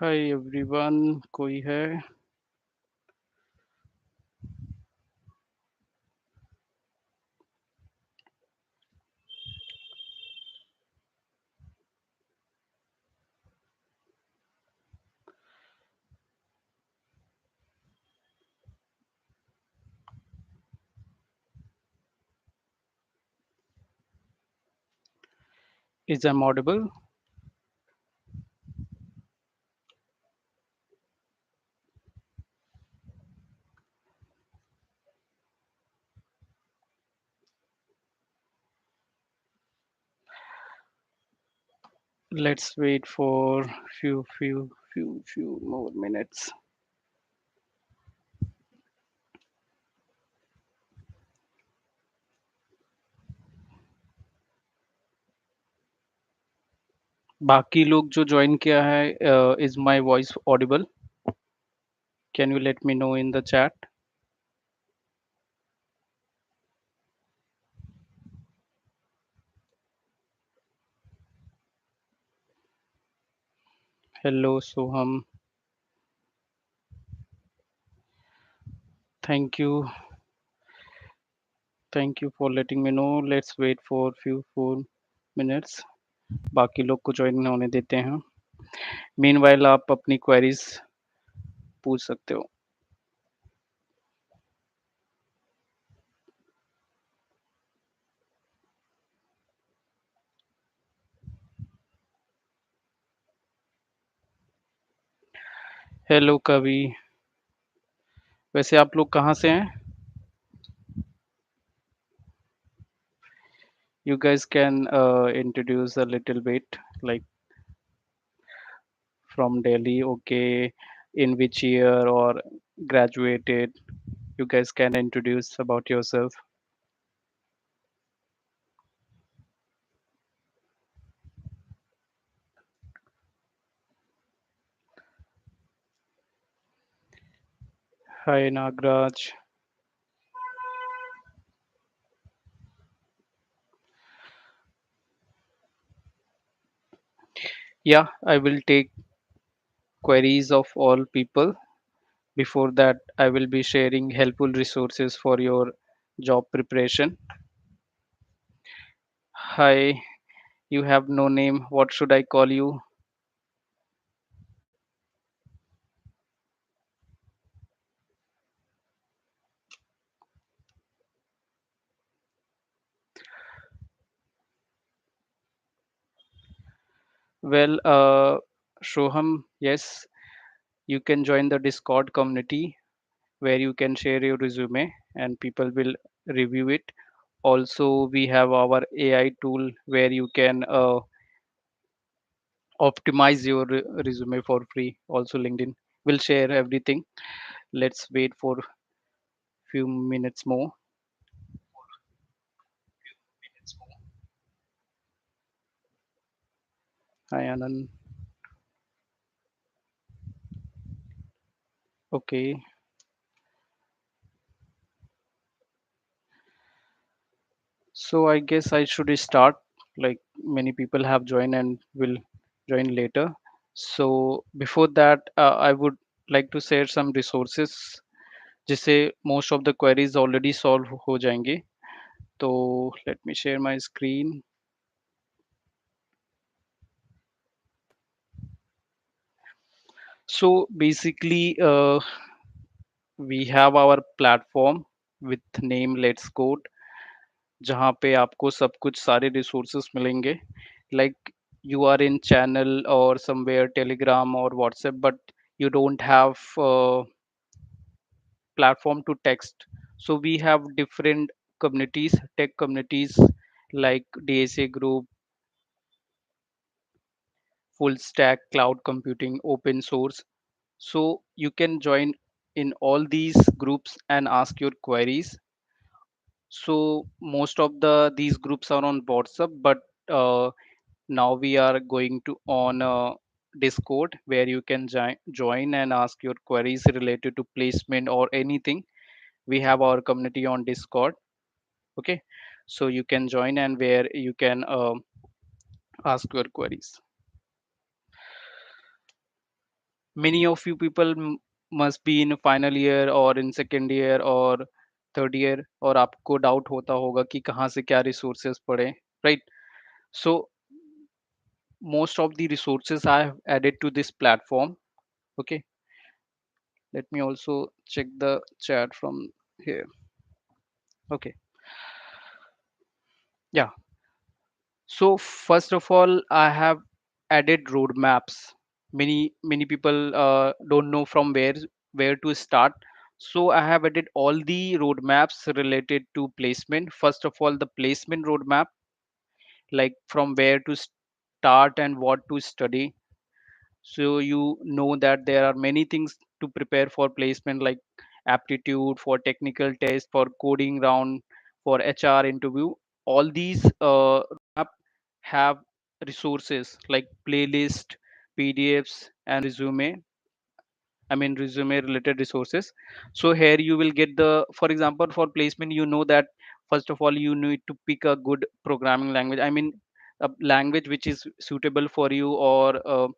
Hi everyone, कोई है? Is I'm audible? Let's wait for few more minutes. बाकी लोग जो ज्वाइन किया है, is my voice audible? Can you let me know in the chat? Hello Soham, thank you, thank you for letting me know. Let's wait for few 4 minutes. बाकी लोग को join होने देते हैं. Meanwhile आप अपनी queries पूछ सकते हो. हेलो कवि, वैसे आप लोग कहाँ से हैं? You guys can introduce a little bit, like from Delhi, okay, in which year or graduated. You guys can introduce about yourself. Hi Nagraj. Yeah, I will take queries of all people. Before that, I will be sharing helpful resources for your job preparation. Hi, you have no name. What should I call you? Well, Shoham, yes, you can join the Discord community where you can share your resume and people will review it. Also, we have our AI tool where you can optimize your resume for free. Also, LinkedIn will share everything. Let's wait for few minutes more. Hi Anand. Okay, so I guess I should start. Like many people have joined and will join later. So before that, I would like to share some resources जिससे most of the queries already solve हो जाएंगे. तो let me share my screen. So basically, we have our platform with name Let's Code, जहाँ पे आपको सब कुछ सारे resources मिलेंगे. Like you are in channel or somewhere Telegram or WhatsApp, but you don't have platform to text. So we have different communities, tech communities like DSA group, full stack, cloud computing, open source. So you can join in all these groups and ask your queries. So most of these groups are on WhatsApp, but now we are going to on Discord where you can join and ask your queries related to placement or anything. We have our community on Discord. Okay, so you can join and where you can ask your queries. many of you people must be in final year or in second year or third year, और आपको doubt होता होगा कि कहाँ से क्या resources पढ़े, right? So most of the resources I have added to this platform. Okay, let me also check the chat from here. Okay, yeah. So first of all, I have added roadmaps. Many people don't know from where to start. So I have added all the roadmaps related to placement. First of all, the placement roadmap, like from where to start and what to study. So you know that there are many things to prepare for placement, like aptitude, for technical test, for coding round, for HR interview. All these app have resources like playlist, PDFs, and resume related resources. So here you will get the, for example, for placement, you know that first of all you need to pick a good programming language. A language which is suitable for you, or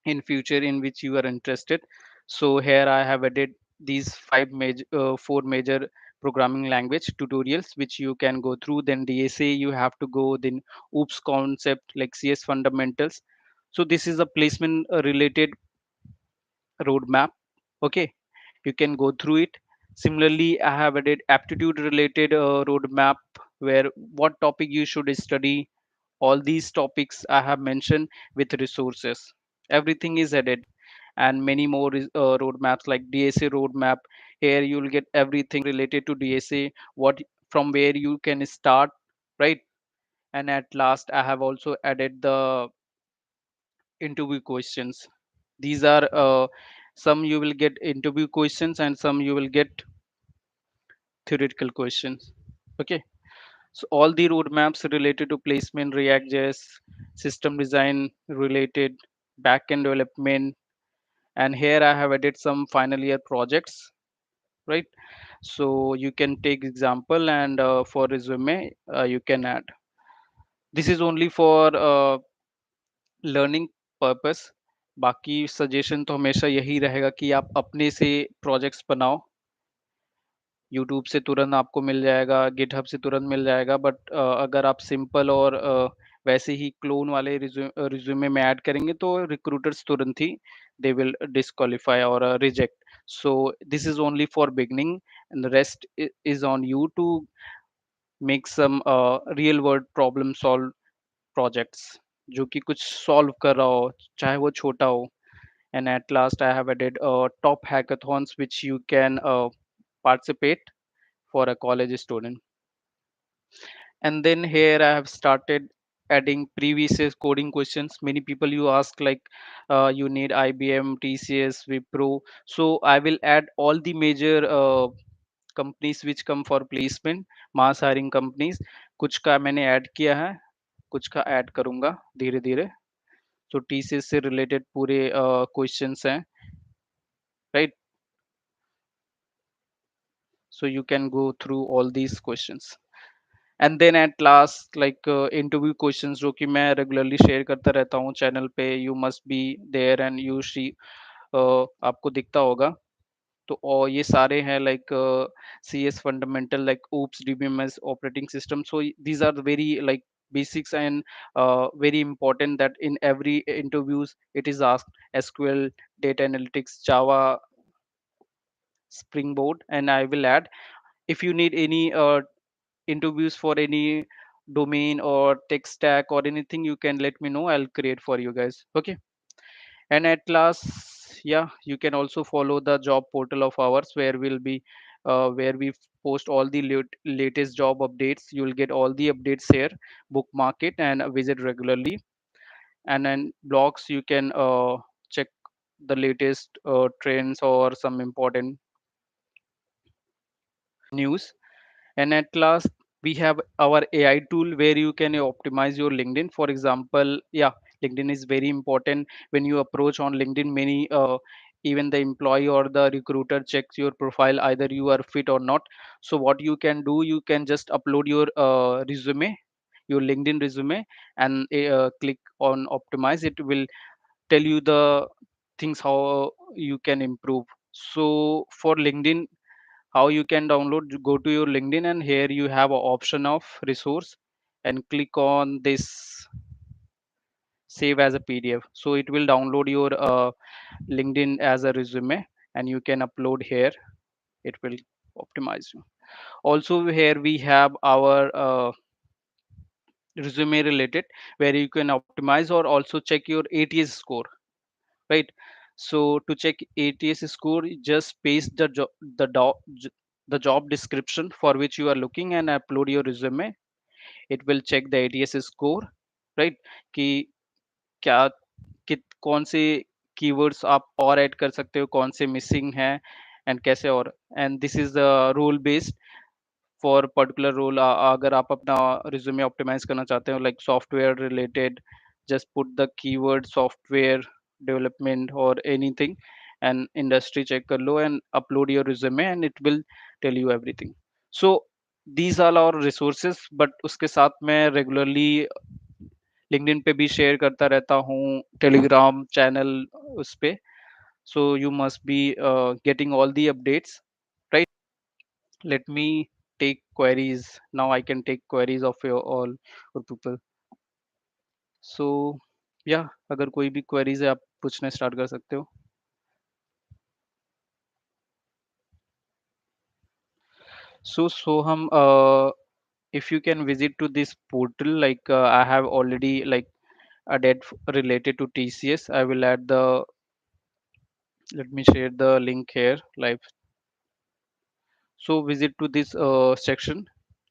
in future in which you are interested. So here I have added these four major programming language tutorials which you can go through. Then DSA you have to go, then OOPS concept like CS fundamentals. So this is a placement related roadmap. Okay, you can go through it. Similarly, I have added aptitude related roadmap, where what topic you should study. All these topics I have mentioned with resources. Everything is added, and many more roadmaps like DSA roadmap. Here you will get everything related to DSA, what, from where you can start, right? And at last, I have also added the interview questions. These are some you will get interview questions and some you will get theoretical questions. Okay, so all the roadmaps related to placement, React.js, system design related, backend development, and here I have added some final year projects, right? So you can take example, and for resume you can add. This is only for learning purpose. बाकी suggestion तो हमेशा यही रहेगा कि आप अपने से projects बनाओ. यूट्यूब से तुरंत आपको मिल जाएगा, गिटहब से तुरंत मिल जाएगा, बट अगर आप सिंपल और वैसे ही क्लोन वाले रिज्यूमे में ऐड करेंगे तो रिक्रूटर्स तुरंत ही दे विल डिस्क्वालीफाई और reject. So this is only for beginning, and the rest is on you to make some real world problem solve projects जो कि कुछ सॉल्व कर रहा हो, चाहे वो छोटा हो. And at last, I have added top hackathons which you can participate for a college student. And then here I have started adding previous year's coding questions. Many people you ask like you need IBM, TCS, Wipro. So I will add all the major companies which come for placement, mass hiring companies. कुछ का मैंने add किया है, कुछ का add करूंगा धीरे धीरे. तो TCS से रिलेटेड पूरे क्वेश्चंस हैं, right? So you can go through all these questions. And then at last, like interview questions जो कि मैं रेगुलरली शेयर करता रहता हूँ चैनल पे. You must be there and you see, आपको दिखता होगा. तो और ये सारे हैं like C S fundamental, like oops dbms operating system. So these are the very like basics and very important that in every interviews it is asked. SQL, data analytics, Java, Springboard, and I will add. If you need any interviews for any domain or tech stack or anything, you can let me know. I'll create for you guys. Okay. And at last, yeah, you can also follow the job portal of ours where we'll be where we post all the latest job updates. You'll get all the updates here. Bookmark it and visit regularly. And then blogs, you can check the latest trends or some important news. And at last, we have our AI tool where you can optimize your LinkedIn. For example, yeah, LinkedIn is very important. When you approach on LinkedIn, many even the employee or the recruiter checks your profile, either you are fit or not. So what you can do, you can just upload your resume, your LinkedIn resume, and click on optimize. It will tell you the things how you can improve. So for LinkedIn, how you can download, go to your LinkedIn, and here you have an option of resource, and click on this save as a PDF. So it will download your LinkedIn as a resume, and you can upload here. It will optimize you. Also here we have our resume related, where you can optimize or also check your ATS score, right? So to check ATS score, just paste the the job description for which you are looking and upload your resume. It will check the ATS score, right? कि क्या कौन से keywords आप और add कर सकते हो, कौन से मिसिंग हैं, एंड कैसे और, and this is the rule based for particular role. अगर आप अपना रिज्यूमे ऑप्टिमाइज करना चाहते हो like software related, just put the keyword software development or anything, and industry check कर लो and upload your resume and it will tell you everything. So these are our resources, but उसके साथ मैं regularly LinkedIn पे भी share करता रहता हूँ, Telegram channel उस पे. So you must be getting all the updates, right? Let me take queries. Now I can take queries of your all your people. So yeah, अगर कोई भी queries है आप पूछने start कर सकते हो. So Soham, if you can visit to this portal, like I have already like added related to TCS. I will add the, let me share the link here live. So visit to this section,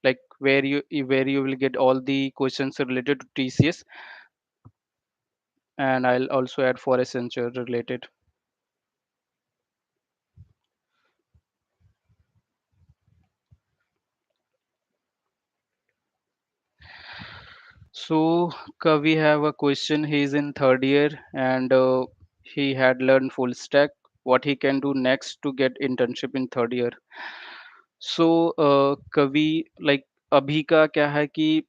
like where you will get all the questions related to TCS, and I'll also add for Accenture related. So we have a question. He's in third year and he had learned full stack. What he can do next to get internship in third year? So कवि, like अभी का क्या है कि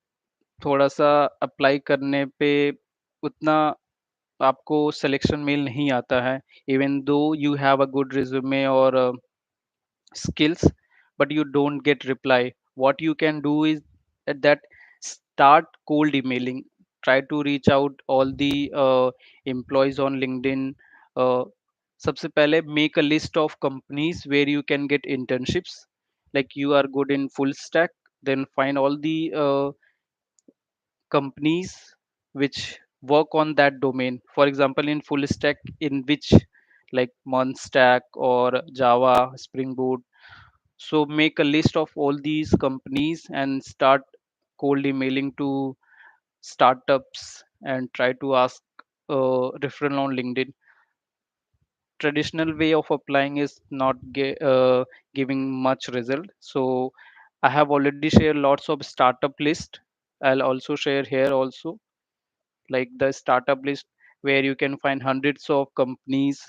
थोड़ा सा apply करने पे उतना आपको सिलेक्शन मेल नहीं आता है, even though you have a good resume और skills, but you don't get reply. What you can do is at that, start cold emailing. Try to reach out all the employees on LinkedIn. uh, सबसे पहले make a list of companies where you can get internships. Like you are good in full stack, then find all the companies which work on that domain. For example, in full stack, in which like Stack or Java, Spring Boot. So make a list of all these companies and start cold emailing to startups and try to ask referral on LinkedIn. Traditional way of applying is not giving much result. So I have already shared lots of startup list. I'll also share here also, like the startup list, where you can find hundreds of companies,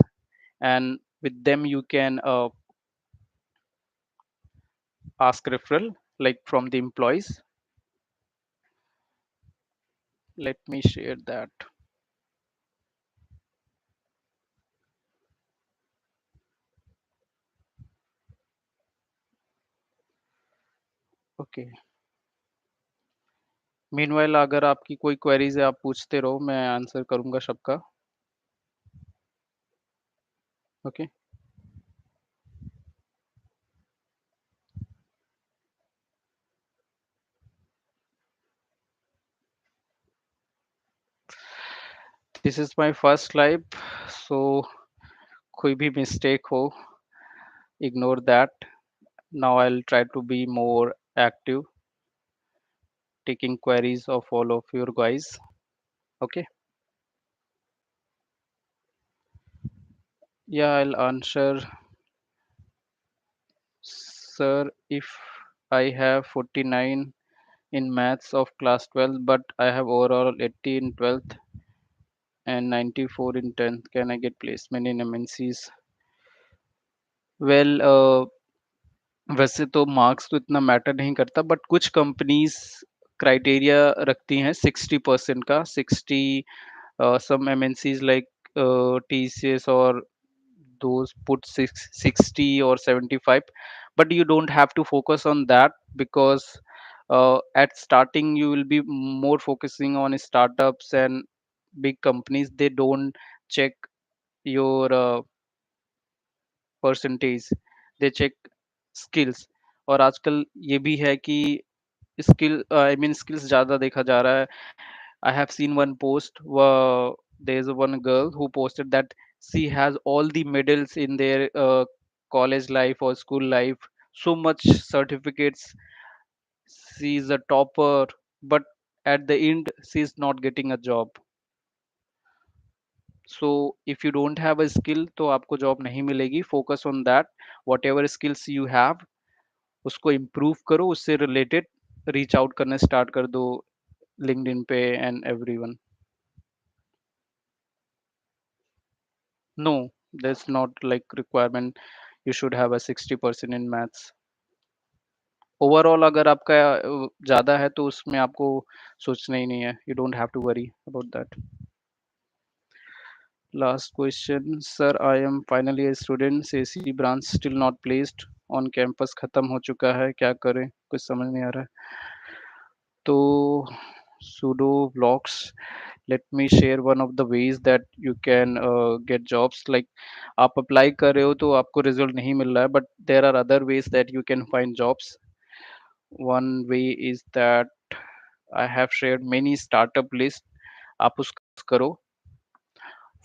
and with them you can ask referral like from the employees. Let me share that. Okay, meanwhile अगर आपकी कोई queries है आप पूछते रहो, मैं answer करूंगा सबका. Okay, this is my first live. So कोई भी मिस्टेक हो, ignore that. Now I will try to be more active, taking queries of all of your guys. Okay, yeah, I'll answer. Sir, if I have 49 in maths of class 12, but I have overall 80 in 12th and 94 in 10th, can I get placement in MNCs? Well, वैसे तो marks तो इतना matter नहीं करता, but कुछ companies criteria रखती हैं 60% का. 60 some MNCs like TCS or those put 60 or 75, but you don't have to focus on that because at starting you will be more focusing on startups and big companies. They don't check your percentage, they check skills. और आजकल ये भी है कि skill I mean skills ज़्यादा देखा जा रहा है। I have seen one post, there is one girl who posted that she has all the medals in their college life or school life, so much certificates, she is a topper, but at the end she is not getting a job. So if you don't have a skill तो आपको job नहीं मिलेगी। Focus on that, whatever skills you have उसको improve करो, उससे related reach out करना start कर दो लिंक्डइन पे and everyone. No, that's not like requirement you should have a 60% in maths. Overall अगर आपका ज़्यादा है तो उसमें आपको सोचना ही नहीं है, you don't have to worry about that. Last question sir, I am finally a student, CSE branch still not placed on campus, खत्म हो चुका है, क्या करें, कुछ समझ नहीं आ रहा है। तो sudo blocks, let me share one of the ways that you can get jobs, like आप अप्लाई कर रहे हो तो आपको रिजल्ट नहीं मिल रहा है, but there are other ways that you can find jobs. One way is that I have shared many startup list, आप उसको करो।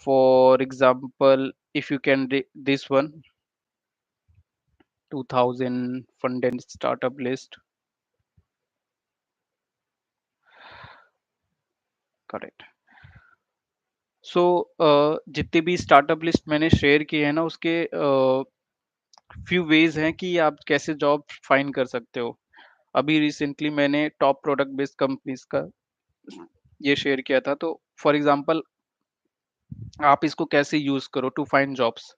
For example, if you can this one 2000 funded startup list, correct. सो जितने भी startup list मैंने share किए हैं ना, उसके फ्यू वेज हैं कि आप कैसे जॉब फाइंड कर सकते हो। अभी रिसेंटली मैंने टॉप प्रोडक्ट बेस्ड कंपनीज का ये शेयर किया था। तो फॉर एग्जांपल आप इसको कैसे यूज करो to find jobs.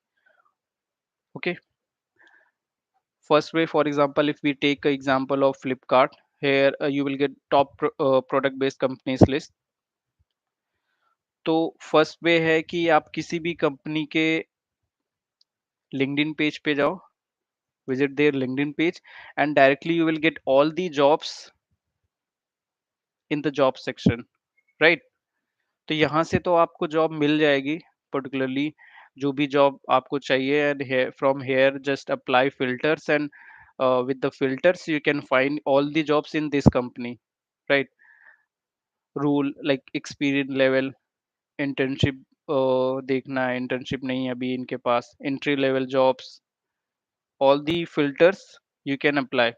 Okay, first way, for example if we take example of Flipkart, here you will get top product based companies list। तो फर्स्ट वे है कि आप किसी भी कंपनी के लिंक्डइन पेज पे जाओ, visit their LinkedIn page, and directly you will get all the jobs in the job section, right? तो यहाँ से तो आपको जॉब मिल जाएगी पर्टिकुलरली जो भी जॉब आपको चाहिए, and from here just apply filters, and with the filters you can find all the jobs in this company, right? Rule like experience level, internship देखना है, internship नहीं है अभी इनके पास, entry level jobs, all the filters you can apply.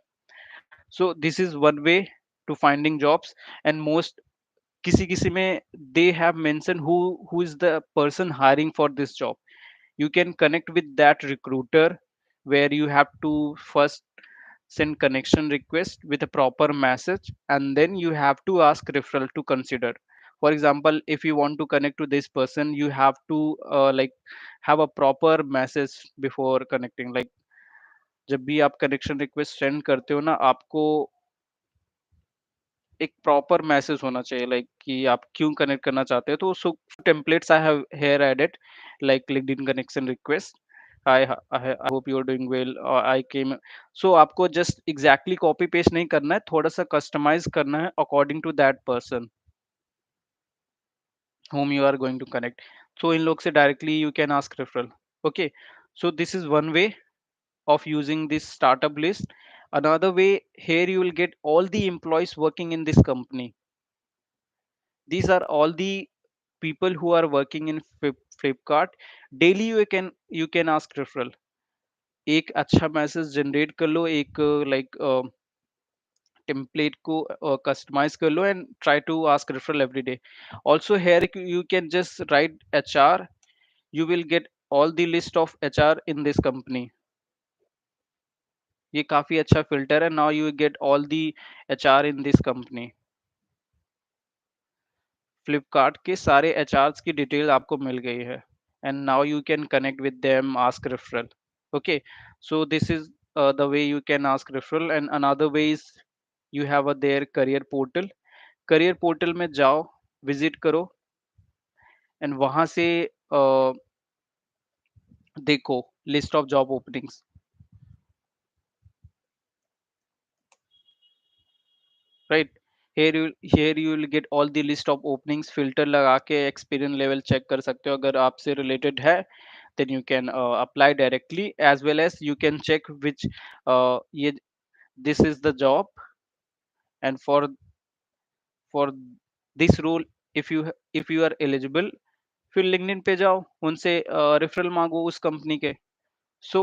So this is one way to finding jobs, and most किसी किसी में they have mentioned who is the person hiring for this job. You can connect with that recruiter, where you have to first send connection request with a proper message, and then you have to ask referral to consider. For example, if you want to connect to this person, you have to like have a proper message before connecting, like जब भी आप connection request send करते हो ना, आपको एक proper message होना चाहिए, लाइक कि आप क्यों कनेक्ट करना चाहते हो। तो so templates I have here added, like LinkedIn connection request, I hope you are doing well, I came. So आपको जस्ट एग्जैक्टली कॉपी पेस्ट नहीं करना है, थोड़ा सा कस्टमाइज करना है according to that person whom you are going to connect. So in लोग से directly you can ask referral. Okay, so this is one way of using this startup list. Another way, here you will get all the employees working in this company. These are all the people who are working in Flipkart. Daily you can ask referral. एक अच्छा message generate कर लो, एक like template को customize कर लो, and try to ask referral every day. Also here you can just write HR, you will get all the list of HR in this company. ये काफी अच्छा फिल्टर है। now you get all the HR in this company. Flipkart के सारे HRs की detail आपको मिल गई है, and now you can connect with them, ask referral. Okay, so this is the way you can ask referral. And another way is you have a their career portal. Career portal में जाओ, visit करो, and वहां से देखो list of job openings, right. here you will get all the list of openings, filter लगा के experience level check कर सकते हो, अगर आपसे related है then you can apply directly, as well as you can check which ये this is the job, and for this role, if you are eligible, फिर LinkedIn पे जाओ, उनसे रेफरल मांगो उस कंपनी के। सो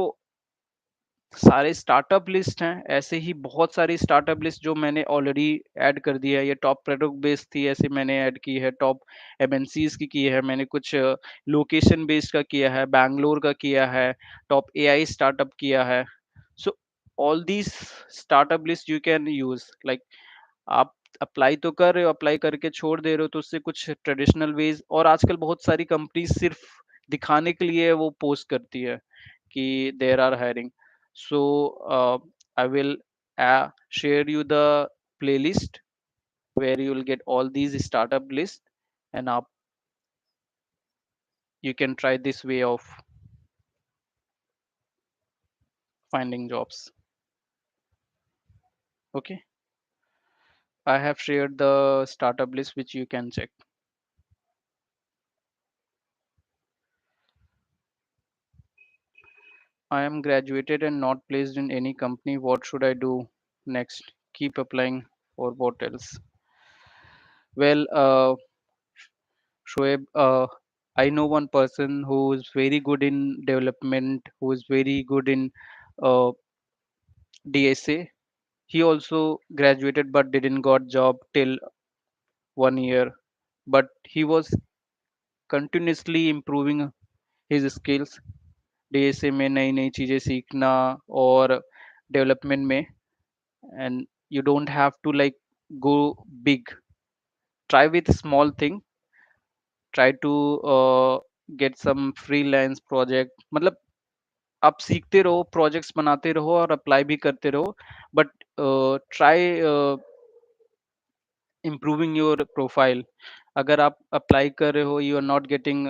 सारे स्टार्टअप लिस्ट हैं, ऐसे ही बहुत सारी स्टार्टअप लिस्ट जो मैंने ऑलरेडी ऐड कर दिया है। ये टॉप प्रोडक्ट बेस्ड थी, ऐसे मैंने ऐड की है। टॉप एमएनसीज की है मैंने, कुछ लोकेशन बेस्ड का किया है, बैंगलोर का किया है, टॉप एआई स्टार्टअप किया है। So all these startup list you can use, like आप अप्लाई तो कर रहे हो, अप्लाई करके छोड़ दे रहे हो, तो उससे कुछ ट्रेडिशनल वेज, और आजकल बहुत सारी कंपनीज सिर्फ दिखाने के लिए वो पोस्ट करती है कि there are hiring. So I will share you the playlist where you will get all these startup list, and you can try this way of finding jobs. Okay, I have shared the startup list which you can check. I am graduated and not placed in any company. What should I do next? Keep applying, or what else? Well, Shoaib, I know one person who is very good in development, who is very good in uh, DSA. He also graduated but didn't got job till 1 year. But he was continuously improving his skills, DSA में नई नई चीजें सीखना और development में। And you don't have to like go big, try with small thing, try to get some freelance project, मतलब आप सीखते रहो, प्रोजेक्ट्स बनाते रहो और अप्लाई भी करते रहो, but try improving your profile. अगर आप अप्लाई कर रहे हो, you are not getting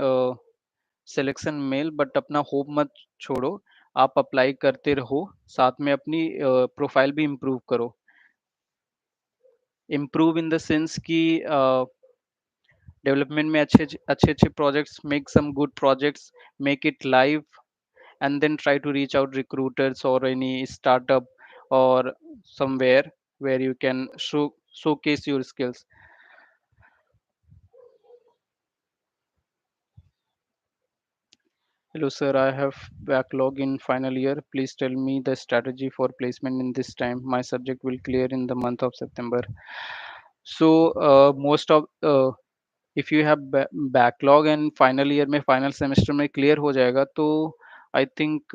selection mail, but अपना होप मत छोड़ो, आप अप्लाई करते रहो, साथ में अपनी प्रोफाइल भी इम्प्रूव करो। इम्प्रूव इन द सेंस कि डेवलपमेंट में अच्छे अच्छे अच्छे projects, make some good projects, make it live, and then try to reach out recruiters or any startup or somewhere where you can showcase your skills. Hello sir, I have backlog in final year, please tell me the strategy for placement in this time. My subject will clear in the month of September. So most of if you have backlog and final year में final semester में clear हो जाएगा, तो I think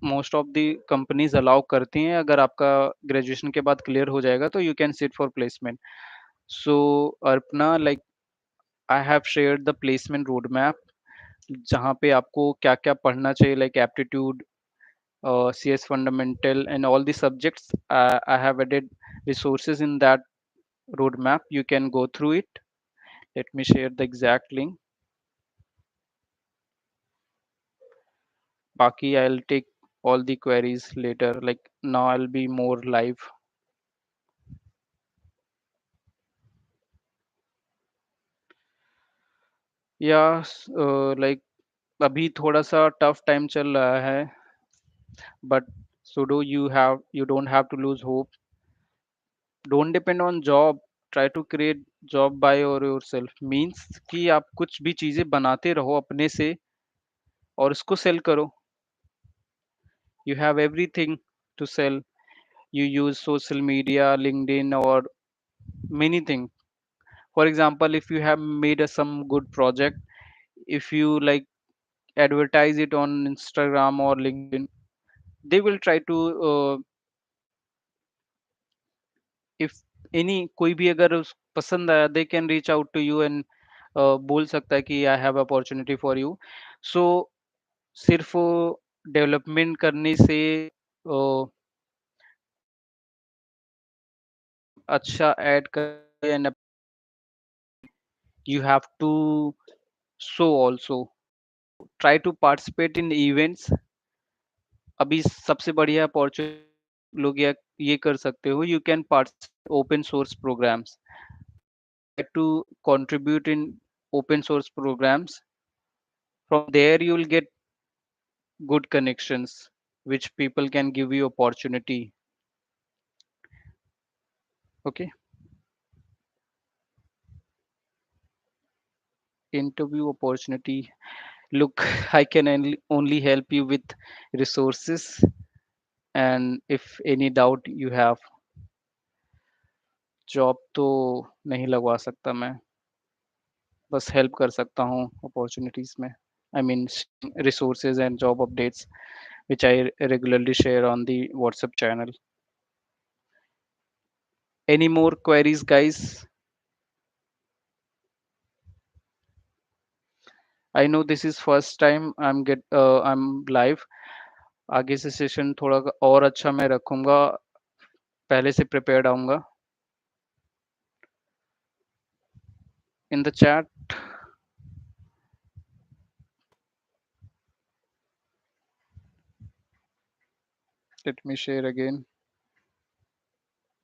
most of the companies allow करती हैं, अगर आपका graduation के बाद clear हो जाएगा तो you can sit for placement. So Arpana, like I have shared the placement roadmap, जहाँ पे आपको क्या क्या पढ़ना चाहिए, like aptitude, CS fundamental and all the subjects. I have added resources in that roadmap, you can go through it. Let me share the exact link. Baki, I'll take all the queries later. Like now I'll be more live. Yeah, like अभी थोड़ा सा tough time चल रहा है, but sudo you don't have to lose hope. Don't depend on job. Try to create job by or yourself. Means कि आप कुछ भी चीजें बनाते रहो अपने से और उसको सेल करो. You have everything to sell. You use social media, LinkedIn, or many things. For example, if you have made some good project, if you like advertise it on Instagram or LinkedIn, they will try to if any कोई भी अगर पसंद आया, they can reach out to you and बोल सकता है कि I have opportunity for you. So सिर्फ डेवलपमेंट करने से अच्छा ऐड कर, and you have to So also try to participate in events. अभी सबसे बढ़िया अपॉर्चुनिटी आप लोग ये कर सकते हो, you can participate in open source programs. Try to contribute in open source programs. From there you will get good connections which people can give you opportunity. Okay. Interview opportunity. Look, I can only help you with resources, and if any doubt you have, job तो नहीं लगवा सकता मैं, बस help कर सकता हूँ opportunities में. I mean resources and job updates which I regularly share on the WhatsApp channel. Any more queries, guys? I know this is first time I'm live. आगे से सेशन थोड़ा और अच्छा मैं रखूंगा, पहले से prepared आऊंगा. In the chat, let me share again.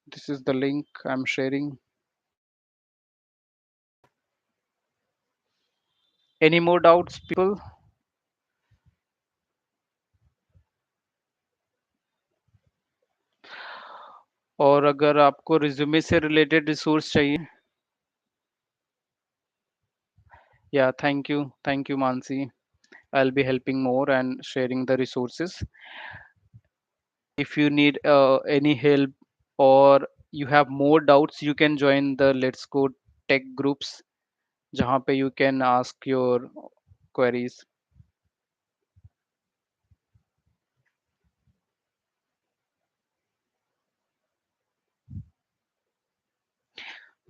This is the link I'm sharing. Any more doubts, people? और अगर आपको रिज्यूमे से रिलेटेड रिसोर्स चाहिए, yeah, thank you, Mansi. I'll be helping more and sharing the resources. If you need any help or you have more doubts, you can join the Let's Go Tech groups, जहाँ पे you can ask your queries.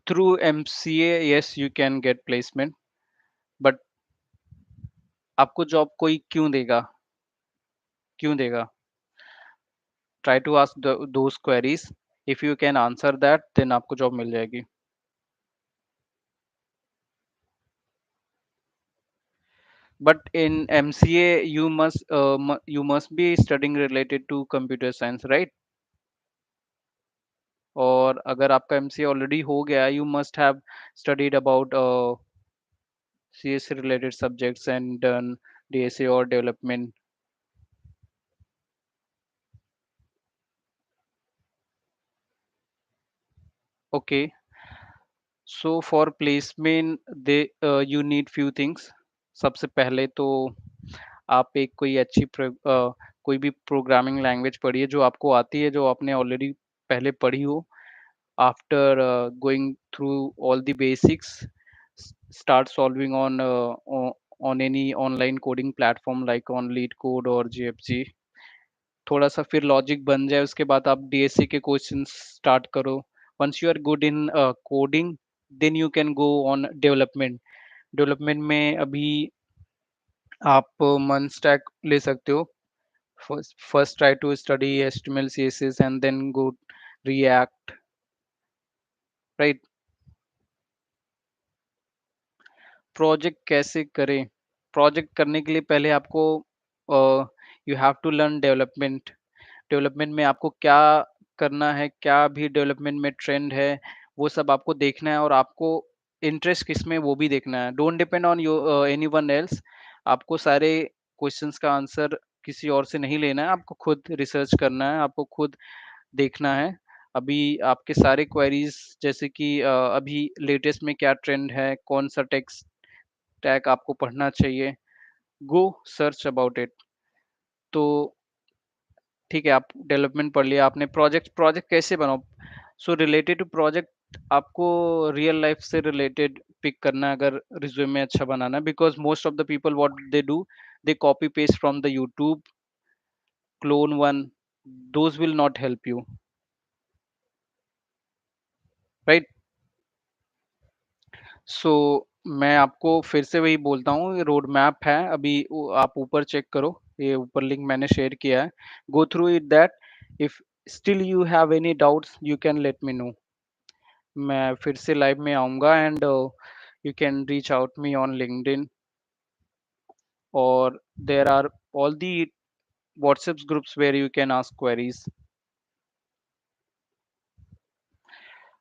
Through MCA, yes, you can get placement, but आपको job कोई क्यों देगा? क्यों देगा? Try to ask those queries. If you can answer that, then आपको job मिल जाएगी. But in MCA, you must be studying related to computer science, right? और अगर आपका MCA already हो गया, you must have studied about CS related subjects and done DSA or development. Okay, so for placement, you need few things. सबसे पहले तो आप एक कोई भी प्रोग्रामिंग लैंग्वेज पढ़िए जो आपको आती है, जो आपने ऑलरेडी पहले पढ़ी हो. After going through all the basics, start solving on any online coding platform like on LeetCode or GFG. थोड़ा सा फिर लॉजिक बन जाए, उसके बाद आप DSC के क्वेश्चन स्टार्ट करो. once you are good in coding, then you can go on development. Development में अभी आप मन स्टैक ले सकते हो. first try to study HTML CSS and then go React, right? Project कैसे करें? प्रोजेक्ट करने के लिए पहले आपको you have to learn development. Development में आपको क्या करना है, क्या भी डेवलपमेंट में ट्रेंड है, वो सब आपको देखना है, और आपको इंटरेस्ट किस में वो भी देखना है. Don't depend on any one else. आपको सारे क्वेश्चंस का आंसर किसी और से नहीं लेना है, आपको खुद रिसर्च करना है, आपको खुद देखना है. अभी आपके सारे क्वेरीज, जैसे कि अभी लेटेस्ट में क्या ट्रेंड है, कौन सा टेक्स्ट टैग आपको पढ़ना चाहिए, गो सर्च अबाउट इट. तो ठीक है, आप डेवलपमेंट पढ़ लिया आपने. प्रोजेक्ट प्रोजेक्ट कैसे बनाओ? सो रिलेटेड टू प्रोजेक्ट आपको रियल लाइफ से रिलेटेड पिक करना है अगर रिज्यूमे में अच्छा बनाना है. Because most of the people what they do, they copy paste from the YouTube, clone one. Those will not help you, right? So मैं आपको फिर से वही बोलता हूँ, रोड मैप है अभी, आप ऊपर चेक करो, ये ऊपर लिंक मैंने शेयर किया है. Go through it that. If still you have any doubts, you can let me know. मैं फिर से लाइव में आऊँगा, and you can reach out me on LinkedIn. or there are all the WhatsApp groups where you can ask queries.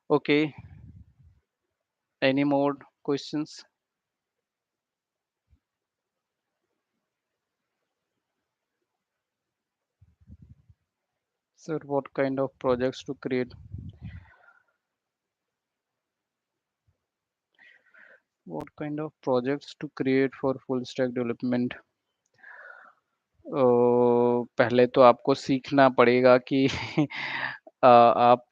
Okay, any more questions? Sir, what kind of projects to create? What kind of projects to create for full stack development? पहले तो आपको सीखना पड़ेगा कि आप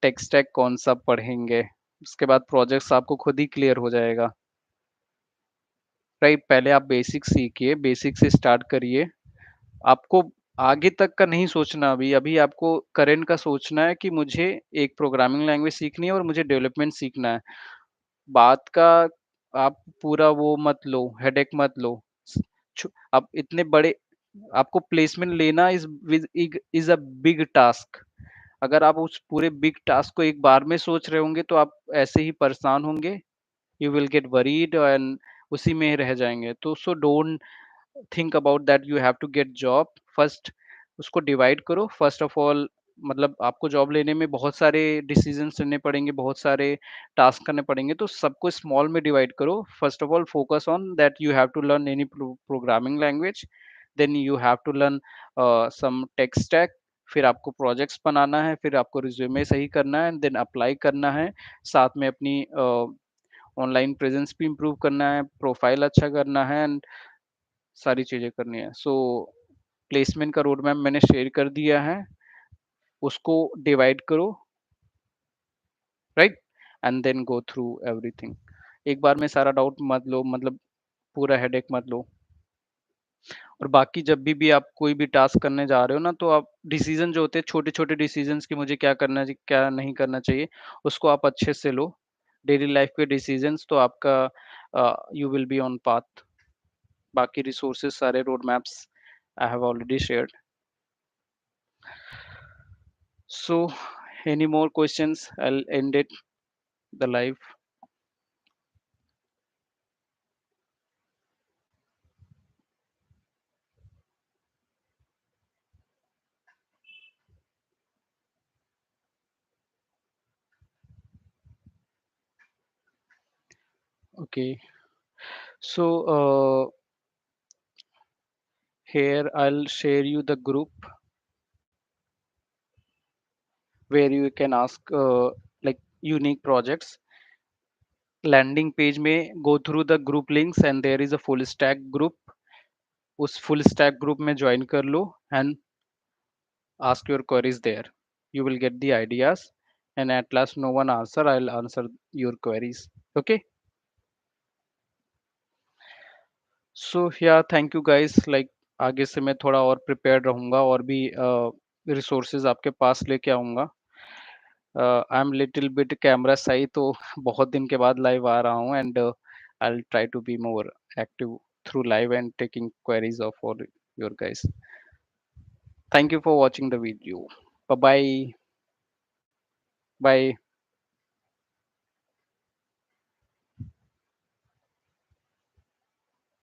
tech stack कौन सा पढ़ेंगे। उसके बाद प्रोजेक्ट्स आपको खुद ही क्लियर हो जाएगा। राइट, पहले आप बेसिक सीखिए, बेसिक से स्टार्ट करिए। आपको आगे तक का नहीं सोचना, अभी अभी आपको करंट का सोचना है कि मुझे एक प्रोग्रामिंग लैंग्वेज सीखनी है और मुझे डेवलपमेंट सीखना है। बात का आप पूरा वो मत लो, हेडेक मत लो। आप इतने बड़े, आपको प्लेसमेंट लेना इज अ बिग टास्क। अगर आप उस पूरे बिग टास्क को एक बार में सोच रहे होंगे तो आप ऐसे ही परेशान होंगे। You will get worried and उसी में ही रह जाएंगे। तो so don't think about that you have to get job first. उसको डिवाइड करो फर्स्ट ऑफ ऑल। मतलब आपको जॉब लेने में बहुत सारे डिसीजंस लेने पड़ेंगे, बहुत सारे टास्क करने पड़ेंगे, तो सबको स्मॉल में डिवाइड करो। First of all focus on that you have to learn any programming language, then you have to learn some tech stack. फिर आपको प्रोजेक्ट्स बनाना है, फिर आपको रिज्यूमे सही करना है, देन अप्लाई करना है। साथ में अपनी ऑनलाइन प्रेजेंस भी इम्प्रूव करना है, प्रोफाइल अच्छा करना है एंड सारी चीजें करनी है। सो प्लेसमेंट का रोड मैप मैंने शेयर कर दिया है, उसको डिवाइड करो। Right, and then go through everything. एक बार में सारा डाउट मत लो, मतलब पूरा हेडेक मत लो। और बाकी जब भी आप कोई भी टास्क करने जा रहे हो ना, तो आप डिसीजन जो होते हैं, छोटे छोटे डिसीजंस कि मुझे क्या करना चाहिए क्या नहीं करना चाहिए, उसको आप अच्छे से लो। डेली लाइफ के डिसीजंस तो आपका you will be on path. बाकी रिसोर्सेज सारे road maps I have already shared. So, any more questions? I'll end it the live. Okay. So here I'll share you the group where you can ask like unique projects. Landing page में go through the group links and there is a full stack group. उस full stack group में join कर लो and ask your queries there. You will get the ideas and at last no one answer. I'll answer your queries. Okay. सो या thank you guys. Like आगे से मैं थोड़ा और prepared रहूंगा और भी रिसोर्सेज आपके पास लेके आऊंगा। I am little bit camera shy, तो बहुत दिन के बाद लाइव आ रहा हूँ and I will try to be more active through live and taking queries of all your guys. Thank you for watching the video. Bye bye. Bye.